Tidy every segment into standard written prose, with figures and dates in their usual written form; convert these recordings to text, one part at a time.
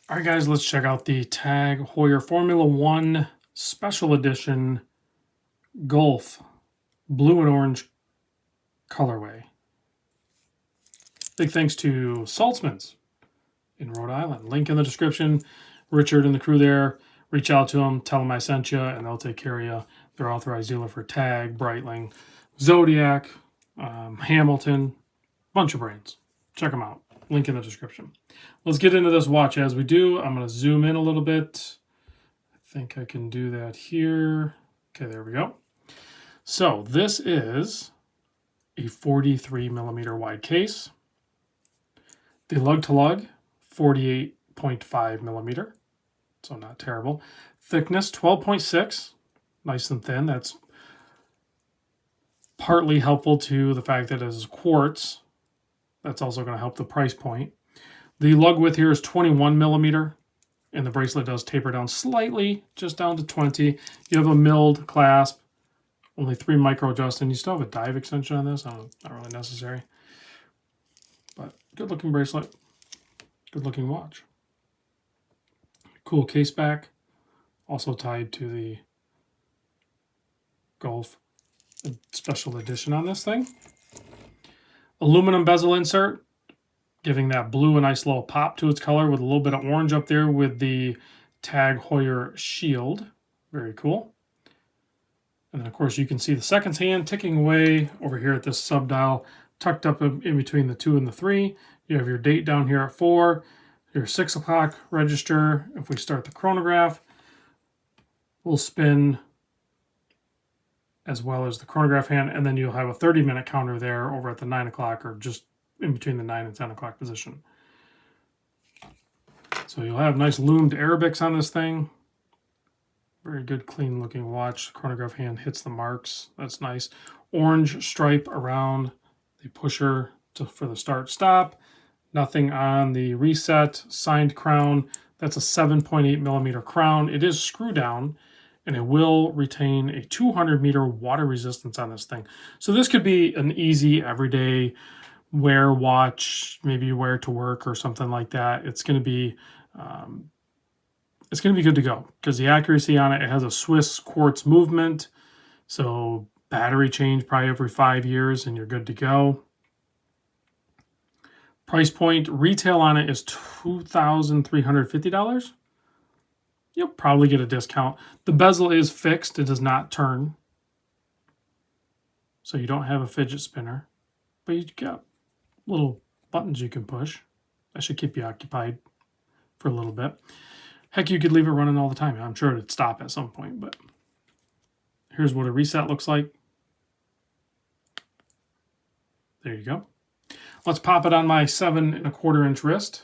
All right, guys, let's check out the Tag Heuer Formula One Special Edition Golf blue and orange colorway. Big thanks to Saltzmans in Rhode Island. Link in the description. Richard and the crew there. Reach out to them, tell them I sent you, and they'll take care of you. They're authorized dealer for Tag, Breitling, Zodiac, Hamilton, bunch of brands. Check them out. Link in the description. Let's get into this watch as we do. I'm going to zoom in a little bit. I think I can do that here. Okay, there we go. So this is a 43 millimeter wide case. The lug to lug, 48.5 millimeter. So not terrible. Thickness, 12.6. Nice and thin. That's partly helpful to the fact that it is quartz. That's also going to help the price point. The lug width here is 21 millimeter, and the bracelet does taper down slightly, just down to 20. You have a milled clasp, only 3 micro adjust, and you still have a dive extension on this. Not really necessary, but good looking bracelet, good looking watch. Cool case back, also tied to the Golf special edition on this thing. Aluminum bezel insert, giving that blue a nice little pop to its color with a little bit of orange up there with the Tag Heuer shield. Very cool. And then, of course, you can see the seconds hand ticking away over here at this sub dial, tucked up in between the 2 and the 3. You have your date down here at 4, your 6 o'clock register. If we start the chronograph, we'll spin as well as the chronograph hand, and then you'll have a 30-minute counter there over at the 9 o'clock, or just in between the 9 and 10 o'clock position. So you'll have nice loomed Arabics on this thing. Very good, clean looking watch. Chronograph hand hits the marks. That's nice. Orange stripe around the pusher for the start stop. Nothing on the reset. Signed crown. That's a 7.8 millimeter crown. It is screw down, and it will retain a 200 meter water resistance on this thing. So this could be an easy everyday wear watch, maybe you wear it to work or something like that. It's going to be good to go because the accuracy on it has a Swiss quartz movement. So battery change probably every 5 years and you're good to go. Price point retail on it is $2,350. You'll probably get a discount. The bezel is fixed. It does not turn. So you don't have a fidget spinner. But you got little buttons you can push. That should keep you occupied for a little bit. Heck, you could leave it running all the time. I'm sure it'd stop at some point. But here's what a reset looks like. There you go. Let's pop it on my 7 1/4 inch wrist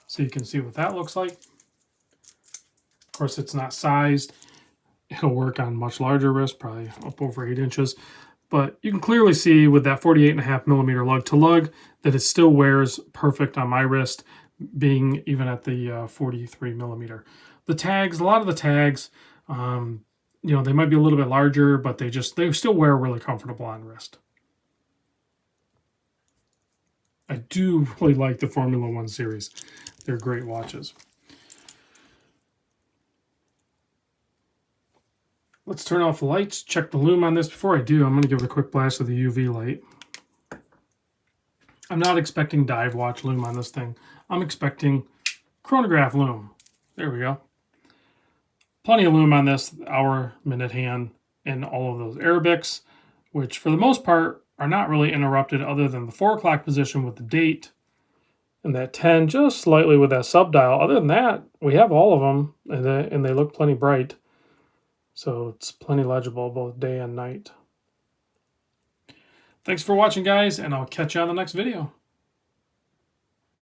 so you can see what that looks like. Of course, it's not sized. It'll work on much larger wrists, probably up over 8 inches. But you can clearly see with that 48.5 millimeter lug to lug that it still wears perfect on my wrist, being even at the 43 millimeter. The tags, a lot of the tags, you know, they might be a little bit larger, but they still wear really comfortable on wrist. I do really like the Formula One series. They're great watches. Let's turn off the lights, check the lume on this. Before I do, I'm going to give it a quick blast of the UV light. I'm not expecting dive watch lume on this thing. I'm expecting chronograph lume. There we go. Plenty of lume on this hour, minute hand, and all of those Arabics, which for the most part are not really interrupted other than the 4 o'clock position with the date and that 10 just slightly with that sub dial. Other than that, we have all of them, and they look plenty bright. So it's plenty legible both day and night. Thanks for watching, guys, and I'll catch you on the next video.